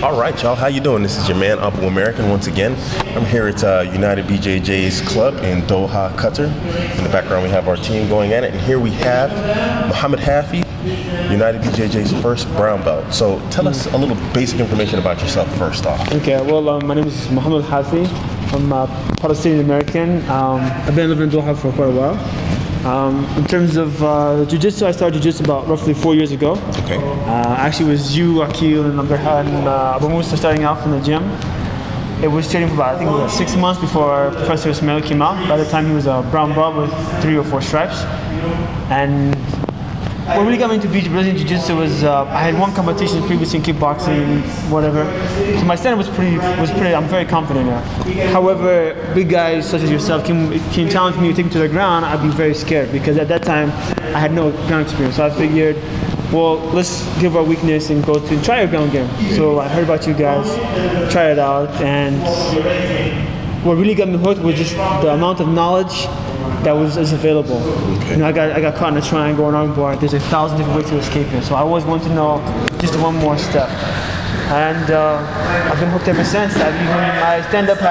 All right, y'all. How you doing? This is your man, Abuamerican, once again. I'm here at United BJJ's club in Doha, Qatar. In the background, we have our team going at it. And here we have Mohammed Hafy, United BJJ's first brown belt. So tell us a little basic information about yourself first off. Okay, well, my name is Mohammed Hafy. I'm Palestinian American. I've been living in Doha for quite a while. In terms of jiu-jitsu, I started jiu-jitsu about roughly 4 years ago. Okay. Actually, it was you, Akil, and Abu Musa starting out from the gym. It was training for about, I think it was 6 months before Professor Ismail came out. By the time he was a brown belt with 3 or 4 stripes. And what really got me into Brazilian Jiu-Jitsu was I had won competitions previously in kickboxing, whatever. So my standard was pretty. I'm very confident now. However, big guys such as yourself can challenge me, take me to the ground. I'd be very scared because at that time I had no ground experience. So I figured, well, let's give our weakness and go to try a ground game. So I heard about you guys, try it out, and what really got me hooked was just the amount of knowledge that was available. Okay. You know, I got caught in a triangle and armbar. There's 1,000 different ways to escape it. So I always want to know just one more step. And I've been hooked ever since. My stand-up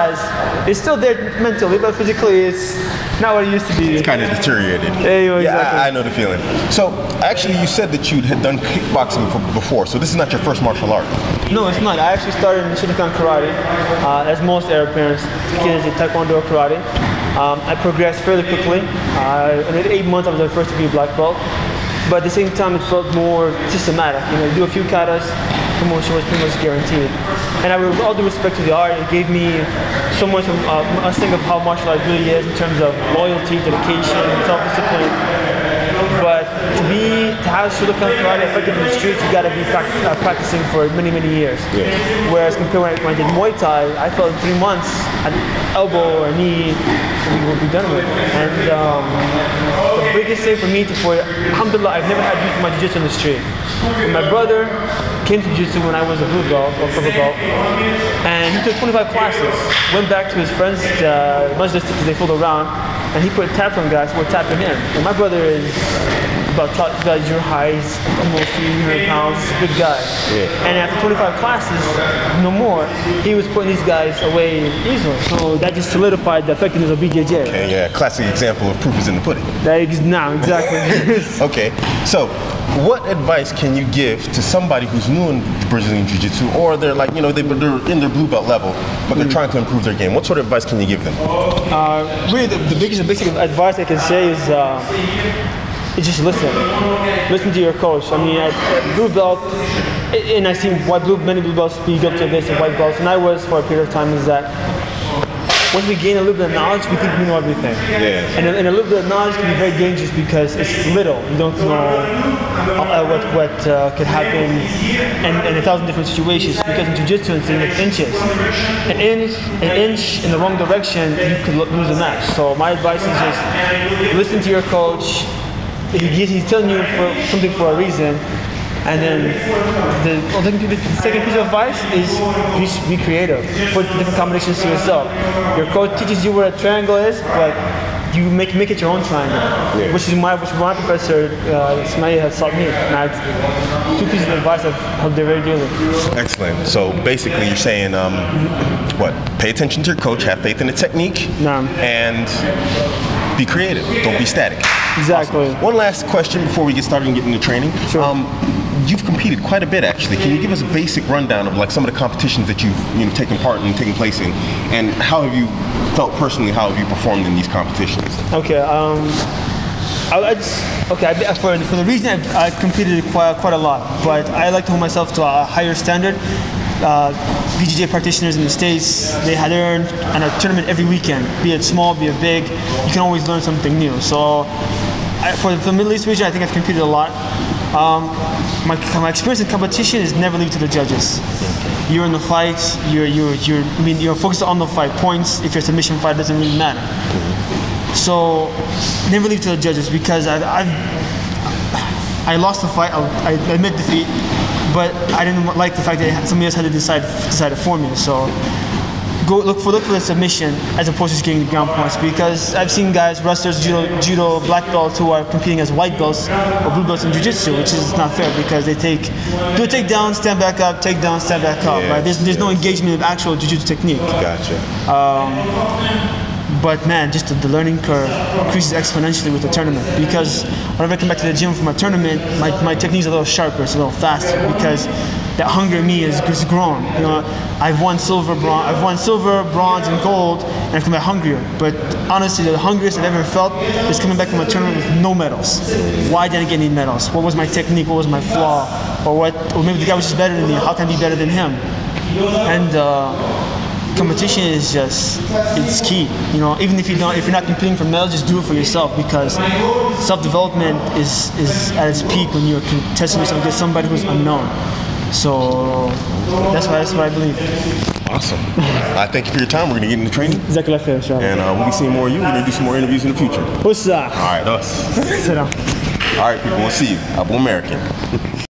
is still there mentally, but physically it's not what it used to be. It's kind of deteriorated. Yeah, exactly. I know the feeling. So actually, you said that you had done kickboxing before. So this is not your first martial art. No, it's not. I actually started in Shinkan karate, as most Arab parents, kids in taekwondo or karate. I progressed fairly quickly. In 8 months, I was the first to be a black belt. But at the same time, it felt more systematic. You know, you do a few katas, promotion was pretty much guaranteed. And with all due respect to the art, it gave me so much of a thing of how martial art really is in terms of loyalty, dedication, self-discipline. But to have Shinkan karate effective in the streets, you got to be practicing for many, many years. Yeah. Whereas compared when I did Muay Thai, I felt in 3 months, an elbow or knee, we will be done with. And the biggest thing for me alhamdulillah, I've never had used my jiu-jitsu in the street. My brother came to jiu-jitsu when I was a blue belt or purple belt, and he took 25 classes. Went back to his friends' masjid because they fooled around, and he put taps on guys who were tapping him. And my brother is about your height, almost 300 pounds, big guy. Yeah. And after 25 classes, no more, he was putting these guys away easily. So that just solidified the effectiveness of BJJ. Okay, yeah, classic example of proof is in the pudding. Now, exactly. Okay, so what advice can you give to somebody who's new in Brazilian Jiu-Jitsu, or they're like, you know, they're in their blue belt level, but they're trying to improve their game? What sort of advice can you give them? Really, the biggest basic advice I can say is just listen. Listen to your coach. I mean, at blue belt, and I see many blue belts be guilty of this and white belts, and I was for a period of time, is that once we gain a little bit of knowledge, we think we know everything. Yeah. And a little bit of knowledge can be very dangerous because it's little. You don't know what could happen in 1,000 different situations. Because in jiu-jitsu, it's in inches. An inch in the wrong direction, you could lose a match. So my advice is just listen to your coach. He's telling you something for a reason. And then the second piece of advice is be creative. Put different combinations to yourself. Your coach teaches you where a triangle is, but you make it your own triangle. Yeah. Which my professor Ismail has taught me. And 2 pieces of advice I've helped very dearly. Excellent. So basically, you're saying what? Pay attention to your coach, have faith in the technique, and be creative. Don't be static. Exactly. Awesome. One last question before we get started and get into training. Sure. You've competed quite a bit, actually. Can you give us a basic rundown of like some of the competitions that you've taken part in, taken place in, and how have you felt personally? How have you performed in these competitions? Okay. For the reason I've competed quite a lot, but I like to hold myself to a higher standard. BJJ practitioners in the States, they had earned a tournament every weekend, be it small, be it big. You can always learn something new. So for the Middle East region, I think I've competed a lot. My experience in competition is never leave it to the judges. You're in the fight, you're focused on the fight. Points, if you're a submission fight, doesn't really matter. So never leave it to the judges, because I lost the fight, I admit defeat, but I didn't like the fact that somebody else had to decide it for me. So look for the submission as opposed to just getting the ground points, because I've seen guys, wrestlers, judo black belts who are competing as white belts or blue belts in jiu-jitsu, which is not fair because they do a takedown, stand back up, take down, stand back up. Right? There's no engagement of actual jiu-jitsu technique. Gotcha. But man, just the learning curve increases exponentially with the tournament, because whenever I come back to the gym from a tournament, my technique's a little sharper, it's a little faster, because that hunger in me is grown. You know, I've won silver, bronze, and gold, and I've come back hungrier. But honestly, the hungriest I've ever felt is coming back from a tournament with no medals. Why didn't I get any medals? What was my technique? What was my flaw? Or maybe the guy was just better than me. How can I be better than him? And competition is it's key. You know, even if you're not competing for medals, just do it for yourself, because self-development is at its peak when you're testing yourself against somebody who's unknown. So that's what I believe. Awesome. I thank you for your time. We're going to get into training. And we'll be seeing more of you. We're going to do some more interviews in the future. What's up? All right, us. Sit down. All right, people. We'll see you. Abuamerican.